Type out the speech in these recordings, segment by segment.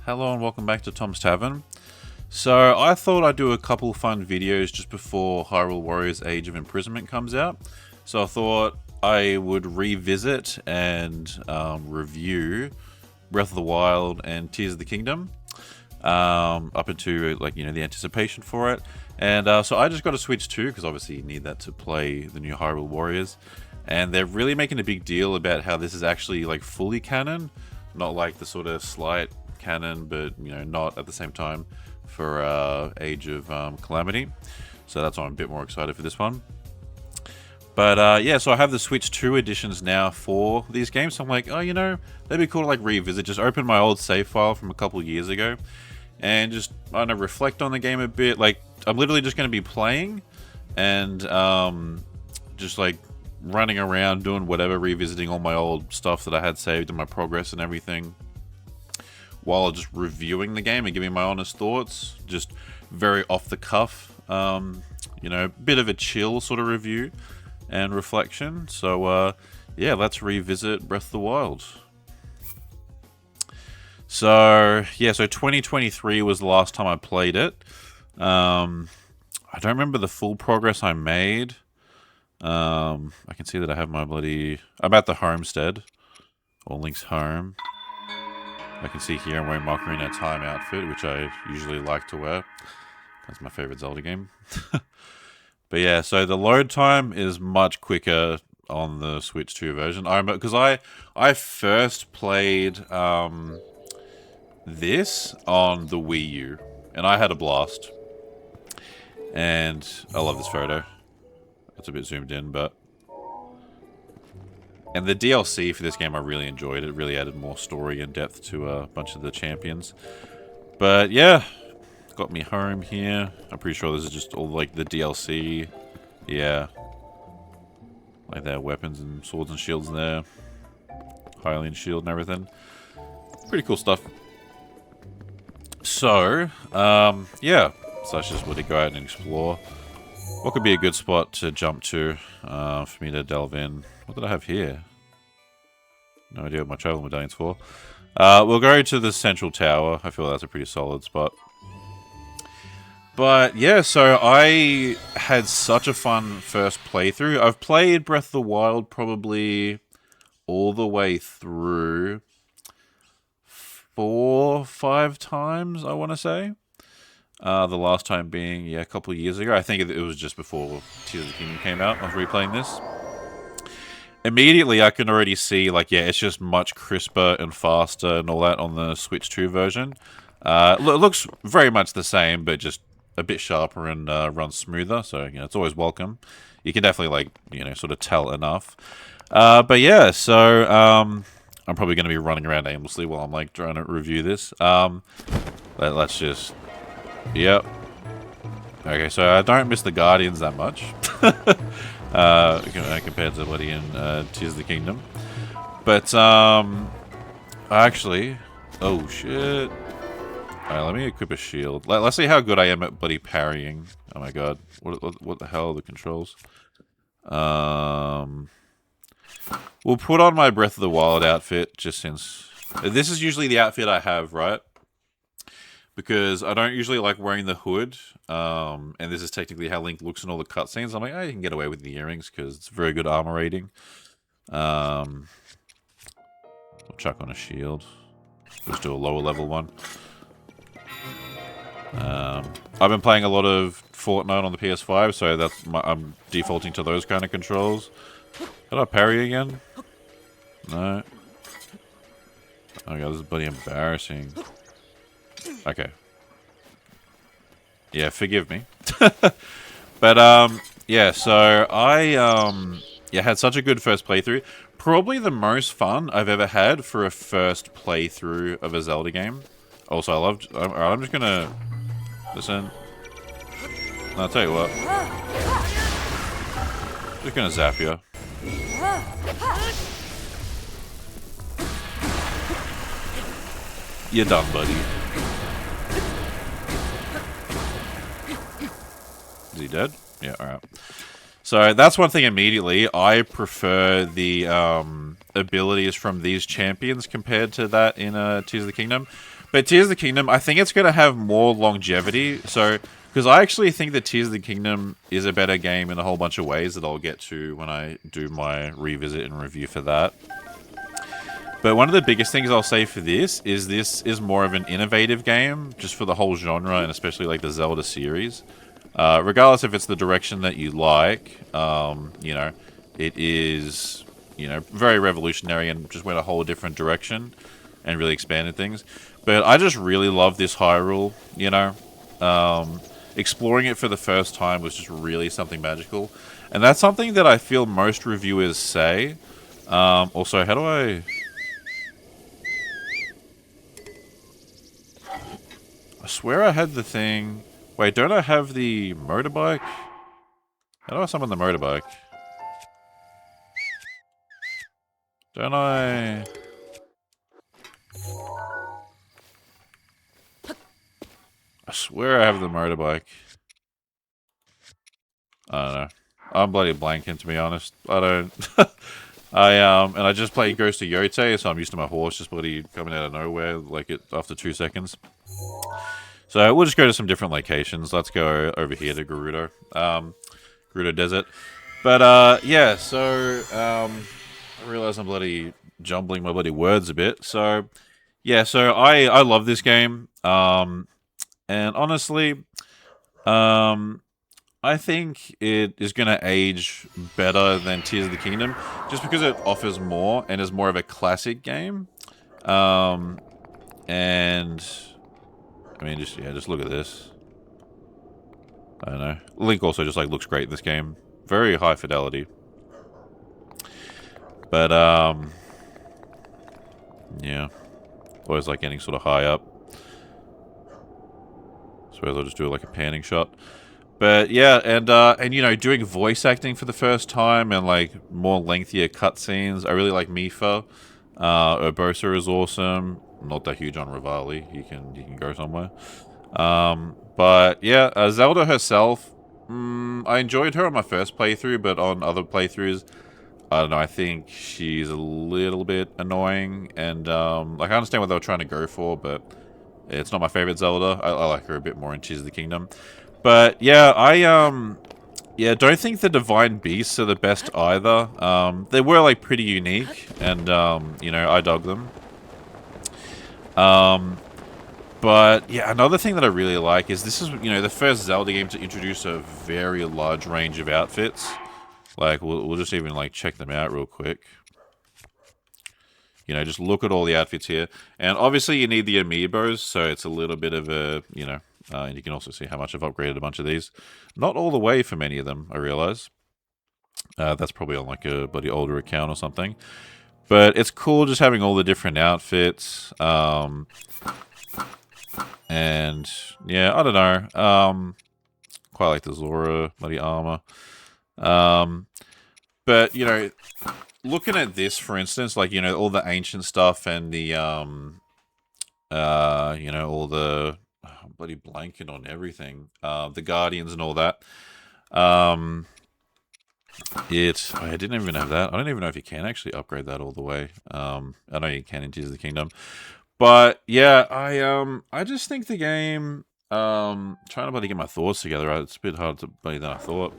Hello and welcome back to Tom's Tavern. So I thought I'd do a couple fun videos just before Hyrule Warriors Age of Imprisonment comes out. So I thought I would revisit and review Breath of the Wild and Tears of the Kingdom up into the anticipation for it. And so I just got a Switch 2 because obviously you need that to play the new Hyrule Warriors. And they're really making a big deal about how this is actually like fully canon, not like the sort of slight canon, but not at the same time for Age of Calamity. So that's why I'm a bit more excited for this one. But yeah, so I have the Switch 2 editions now for these games. So I'm like, oh, that'd be cool to like revisit. Just open my old save file from a couple of years ago and just, I don't know, reflect on the game a bit. Like, I'm literally just going to be playing and just like running around doing whatever, revisiting all my old stuff that I had saved in my progress and everything, while just reviewing the game and giving my honest thoughts. Just very off the cuff, bit of a chill sort of review and reflection. So yeah, let's revisit Breath of the Wild. So yeah, so 2023 was the last time I played it. I don't remember the full progress I made. I can see that I have my I'm at the homestead, or Link's home. I can see here I'm wearing my Ocarina of Time outfit, which I usually like to wear. That's my favorite Zelda game. But yeah, so the load time is much quicker on the Switch 2 version. Because I first played this on the Wii U, and I had a blast. And I love this photo. It's a bit zoomed in, but... And the DLC for this game I really enjoyed. It really added more story and depth to a bunch of the champions. But yeah, got me home here. I'm pretty sure this is just all like the DLC. Yeah. Like their weapons and swords and shields in there. Hylian shield and everything. Pretty cool stuff. So, yeah. So that's just where to go out and explore. What could be a good spot to jump to for me to delve in? What did I have here? No idea what my travel medallion's for. We'll go to the central tower. I feel that's a pretty solid spot. But yeah, so I had such a fun first playthrough. I've played Breath of the Wild probably all the way through 4-5 times, I want to say. The last time being, a couple of years ago. I think it was just before Tears of the Kingdom came out. I was replaying this. Immediately, I can already see, it's just much crisper and faster and all that on the Switch 2 version. It looks very much the same, but just a bit sharper and runs smoother. So, it's always welcome. You can definitely, sort of tell enough. But yeah, so I'm probably going to be running around aimlessly while I'm, trying to review this. Let's just... Yep. Okay, so I don't miss the Guardians that much. Compared to Bloody and Tears of the Kingdom. But, actually... Oh, shit. Alright, let me equip a shield. Let's see how good I am at bloody parrying. Oh my god. What the hell are the controls? We'll put on my Breath of the Wild outfit, just since... This is usually the outfit I have, right? Because I don't usually like wearing the hood, and this is technically how Link looks in all the cutscenes. I'm like, you can get away with the earrings because it's very good armor rating. I'll chuck on a shield. Just do a lower level one. I've been playing a lot of Fortnite on the PS5, so I'm defaulting to those kind of controls. Can I parry again? No. Oh god, this is bloody embarrassing. Okay. Yeah, forgive me. But, yeah, so I, had such a good first playthrough. Probably the most fun I've ever had for a first playthrough of a Zelda game. Also, alright, I'm just gonna... Listen. I'll tell you what. Just gonna zap you. You're done, buddy. Is he dead? Yeah, alright. So that's one thing immediately. I prefer the abilities from these champions compared to that in Tears of the Kingdom. But Tears of the Kingdom, I think it's going to have more longevity. So, because I actually think that Tears of the Kingdom is a better game in a whole bunch of ways that I'll get to when I do my revisit and review for that. But one of the biggest things I'll say for this is more of an innovative game, just for the whole genre, and especially like the Zelda series. Regardless if it's the direction that you like, you know, it is, you know, very revolutionary and just went a whole different direction and really expanded things. But I just really love this Hyrule, you know. Exploring it for the first time was just really something magical. And that's something that I feel most reviewers say. Also, how do I swear I had the thing... Wait, don't I have the motorbike? How do I summon the motorbike? Don't I... I swear I have the motorbike. I don't know. I'm bloody blanking, to be honest. I don't... and I just played Ghost of Yote, so I'm used to my horse just bloody coming out of nowhere, like it after 2 seconds. So we'll just go to some different locations. Let's go over here to Gerudo. Gerudo Desert. But, yeah, so, I realize I'm bloody jumbling my bloody words a bit. So, yeah, so I love this game. And honestly, I think it is going to age better than Tears of the Kingdom, just because it offers more and is more of a classic game. And I mean, just look at this. I don't know. Link also just like looks great in this game. Very high fidelity. But yeah, always like getting sort of high up. Suppose I'll just do like a panning shot. But yeah, and you know, doing voice acting for the first time and like more lengthier cutscenes. I really like Mifa. Urbosa is awesome. Not that huge on Rivali. You can go somewhere. But yeah, Zelda herself. I enjoyed her on my first playthrough, but on other playthroughs, I don't know. I think she's a little bit annoying, and like I understand what they were trying to go for, but it's not my favorite Zelda. I like her a bit more in Tears of the Kingdom. But yeah, yeah, don't think the Divine Beasts are the best either. They were like pretty unique, and you know, I dug them. But yeah, another thing that I really like is this is, you know, the first Zelda game to introduce a very large range of outfits. Like we'll just even like check them out real quick. You know, just look at all the outfits here, and obviously you need the amiibos, so it's a little bit of a, you know. And you can also see how much I've upgraded a bunch of these. Not all the way for many of them, I realize. That's probably on like a bloody older account or something. But it's cool just having all the different outfits. And yeah, I don't know. Quite like the Zora bloody armor. But, you know, looking at this, for instance, like, you know, all the ancient stuff and the, you know, all the... I'm bloody blanking on everything. The Guardians and all that. I didn't even have that. I don't even know if you can actually upgrade that all the way. I know you can in Tears of the Kingdom. But yeah, I just think the game, trying to bloody get my thoughts together. It's a bit harder to play than I thought.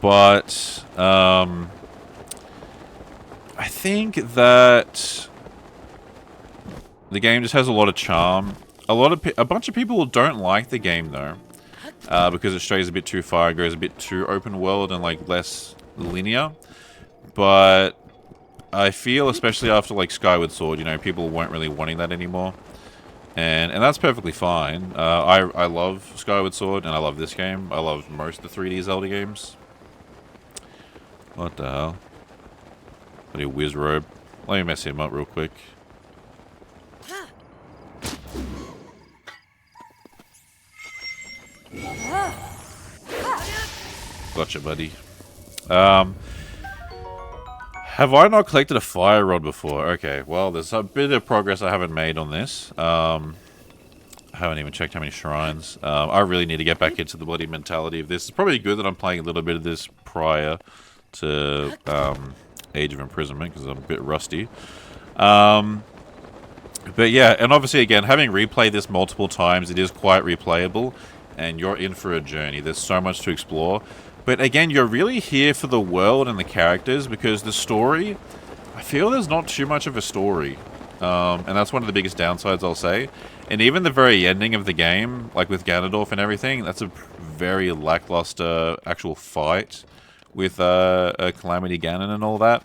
But I think that the game just has a lot of charm. A bunch of people don't like the game though, because it strays a bit too far, it goes a bit too open world and like less linear. But I feel, especially after like Skyward Sword, you know, people weren't really wanting that anymore, and that's perfectly fine. I love Skyward Sword and I love this game. I love most of the 3D Zelda games. What the hell? What a whiz robe. Let me mess him up real quick. Gotcha, buddy. Have I not collected a fire rod before? Okay, well, there's a bit of progress I haven't made on this. I haven't even checked how many shrines. I really need to get back into the bloody mentality of this. It's probably good that I'm playing a little bit of this prior to Age of Imprisonment, because I'm a bit rusty. But yeah, and obviously again, having replayed this multiple times, it is quite replayable, and you're in for a journey. There's so much to explore. But again, you're really here for the world and the characters, because the story, I feel there's not too much of a story. And that's one of the biggest downsides, I'll say. And even the very ending of the game, like with Ganondorf and everything, that's a very lackluster actual fight with Calamity Ganon and all that.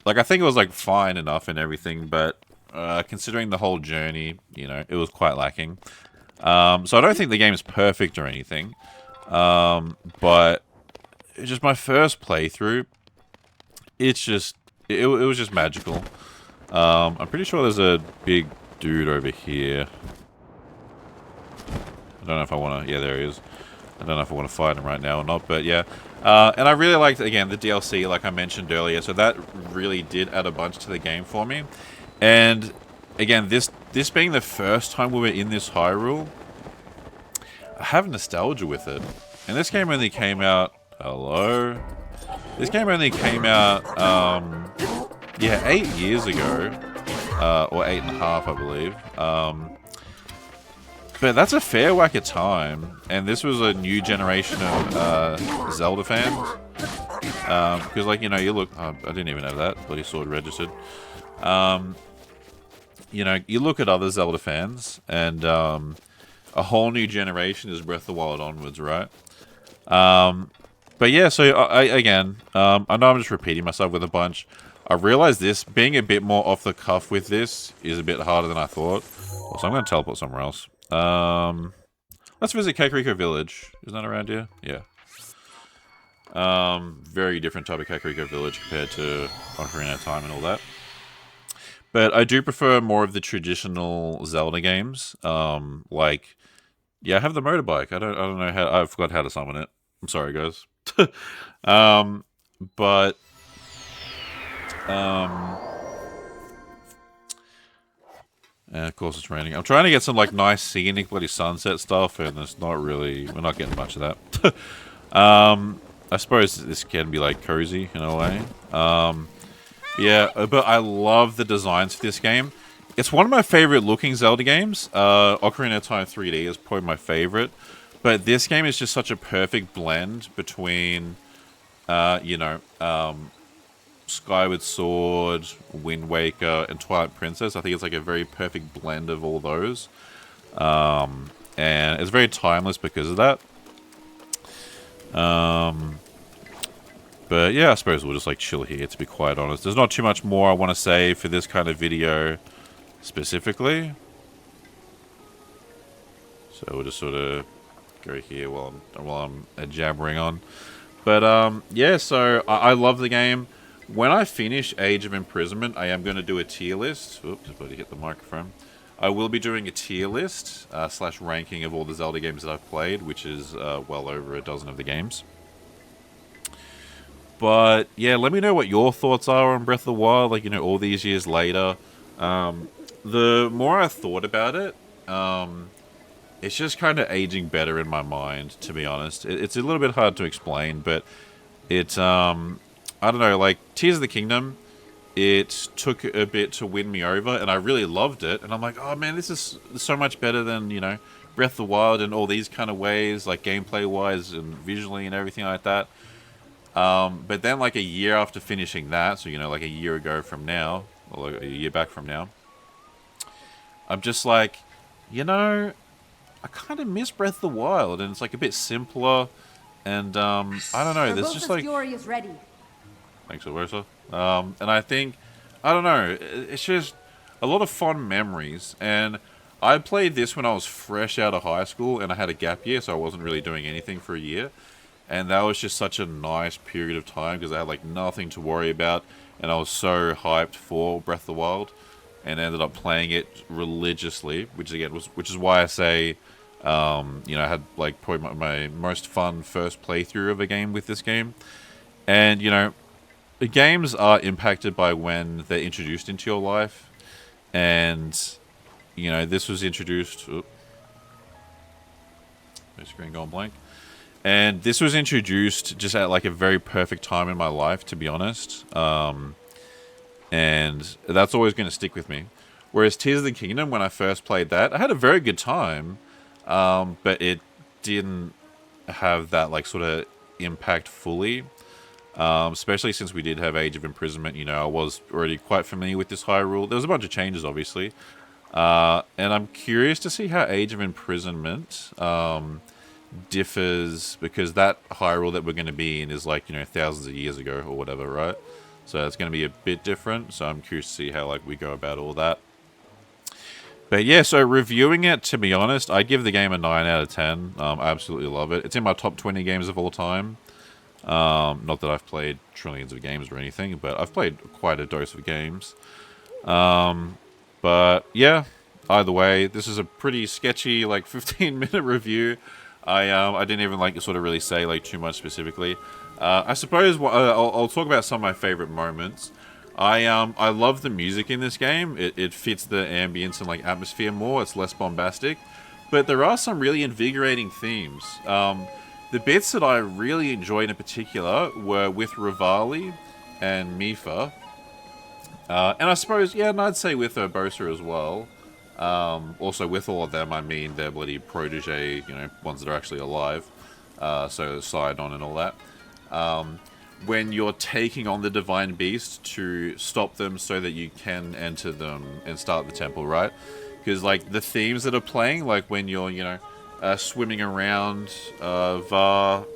Like, I think it was, like, fine enough and everything, but considering the whole journey, you know, it was quite lacking. So I don't think the game is perfect or anything. But it's just my first playthrough. It's just, it was just magical. I'm pretty sure there's a big dude over here. I don't know if I want to, yeah, there he is. I don't know if I want to fight him right now or not, but yeah. And I really liked, again, the DLC, like I mentioned earlier, so that really did add a bunch to the game for me. And, again, this being the first time we were in this Hyrule, I have nostalgia with it. And this game only came out, hello? This game only came out, yeah, 8 years ago, or 8.5, I believe. But that's a fair whack of time, and this was a new generation of Zelda fans. Because, like, you know, you look, I didn't even have that bloody sword registered. You know, you look at other Zelda fans, and a whole new generation is Breath of the Wild onwards, right? But yeah, so again, I know I'm just repeating myself with a bunch. I realized this, being a bit more off the cuff with this, is a bit harder than I thought. So I'm going to teleport somewhere else. Let's visit Kakariko Village. Isn't that around here? Yeah. Very different type of Kakariko Village compared to Ocarina of Time and all that. But I do prefer more of the traditional Zelda games. Like, yeah, I have the motorbike. I don't know how, I forgot how to summon it. I'm sorry, guys. But and of course it's raining. I'm trying to get some like nice scenic bloody sunset stuff, and it's not really, we're not getting much of that. I suppose this can be like cozy in a way. Yeah, but I love the designs for this game. It's one of my favorite looking Zelda games. Ocarina of Time 3D is probably my favorite. But this game is just such a perfect blend between, you know, Skyward Sword, Wind Waker, and Twilight Princess. I think it's like a very perfect blend of all those. And it's very timeless because of that. But yeah, I suppose we'll just like chill here, to be quite honest. There's not too much more I want to say for this kind of video specifically. So we'll just sort of go here while I'm jabbering on. But yeah, so I love the game. When I finish Age of Imprisonment, I am going to do a tier list. Oops, just about to hit the microphone. I will be doing a tier list slash ranking of all the Zelda games that I've played, which is well over a dozen of the games. But yeah, let me know what your thoughts are on Breath of the Wild, like, you know, all these years later. The more I thought about it, it's just kind of aging better in my mind, to be honest. It's a little bit hard to explain, but it's, I don't know, like, Tears of the Kingdom, it took a bit to win me over, and I really loved it. And I'm like, oh man, this is so much better than, you know, Breath of the Wild in all these kind of ways, like gameplay-wise and visually and everything like that. But then, like, a year after finishing that, so, you know, like a year ago from now, or like a year back from now, I'm just like, you know, I kind of miss Breath of the Wild, and it's, like, a bit simpler, and, I don't know, there's just, like... Fury is ready. Thanks, Alyssa. And I think, I don't know, it's just a lot of fond memories, and I played this when I was fresh out of high school, and I had a gap year, so I wasn't really doing anything for a year. And that was just such a nice period of time because I had like nothing to worry about, and I was so hyped for Breath of the Wild, and ended up playing it religiously, which is why I say, you know, I had like probably my most fun first playthrough of a game with this game. And you know, the games are impacted by when they're introduced into your life, and you know, this was introduced. My screen going blank. And this was introduced just at like a very perfect time in my life, to be honest. And that's always going to stick with me. Whereas Tears of the Kingdom, when I first played that, I had a very good time, but it didn't have that like sort of impact fully. Especially since we did have Age of Imprisonment, you know, I was already quite familiar with this Hyrule. There was a bunch of changes, obviously. And I'm curious to see how Age of Imprisonment differs, because that Hyrule that we're going to be in is like, you know, thousands of years ago or whatever, right? So it's going to be a bit different. So I'm curious to see how like we go about all that. But yeah, so reviewing it, to be honest, I give the game a 9 out of 10. I absolutely love it. It's in my top 20 games of all time. Not that I've played trillions of games or anything, but I've played quite a dose of games. But yeah, either way, this is a pretty sketchy, like 15-minute review. I didn't even like sort of really say like too much specifically. I suppose I'll talk about some of my favorite moments. I love the music in this game. It fits the ambience and like atmosphere more. It's less bombastic, but there are some really invigorating themes. The bits that I really enjoyed in particular were with Rivali and Mifa. And I suppose, yeah, and I'd say with Urbosa as well. Also with all of them, I mean their bloody protege, you know, ones that are actually alive. So Sidon and all that. When you're taking on the Divine Beast to stop them so that you can enter them and start the temple, right? Because, like, the themes that are playing, like when you're, you know, swimming around I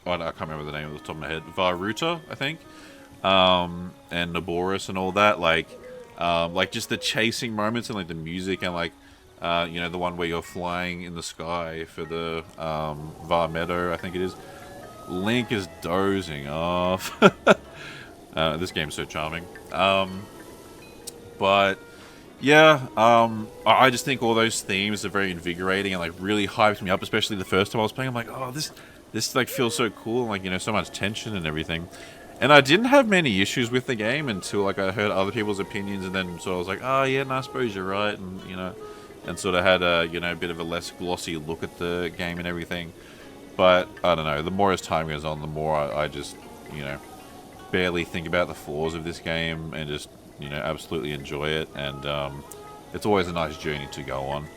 can't remember the name off the top of my head. Varuta, I think. And Naboris and all that, like just the chasing moments and like the music and like you know, the one where you're flying in the sky for the Var Meadow, I think it is. Link is dozing off. This game's so charming. But yeah, I just think all those themes are very invigorating and like really hyped me up, especially the first time I was playing. I'm like, oh, this like feels so cool, and like, you know, so much tension and everything. And I didn't have many issues with the game until like I heard other people's opinions, and then sort of was like, oh yeah, no, I suppose you're right, and you know, and sort of had a, you know, a bit of a less glossy look at the game and everything. But I don't know, the more as time goes on, the more I just, you know, barely think about the flaws of this game and just, you know, absolutely enjoy it. And it's always a nice journey to go on.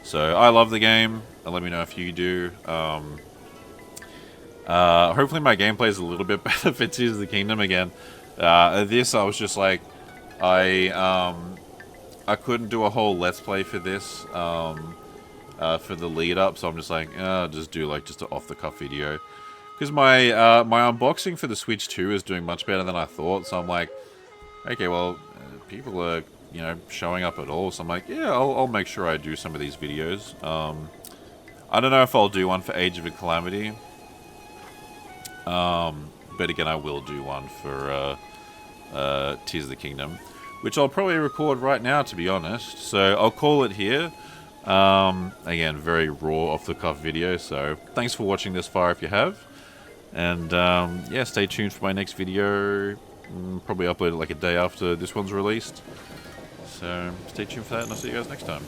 So I love the game, and let me know if you do. Hopefully my gameplay is a little bit better for Tears of the Kingdom again. This, I was just like, I couldn't do a whole Let's Play for this, for the lead up, so I'm just like, I'll just do like just an off-the-cuff video. Because my my unboxing for the Switch 2 is doing much better than I thought, so I'm like, okay, well, people are, you know, showing up at all, so I'm like, yeah, I'll make sure I do some of these videos. I don't know if I'll do one for Age of Calamity. But again, I will do one for Tears of the Kingdom, which I'll probably record right now, to be honest. So I'll call it here. Again, very raw, off-the-cuff video, so thanks for watching this far if you have. And yeah, stay tuned for my next video. Probably upload it like a day after this one's released. So stay tuned for that, and I'll see you guys next time.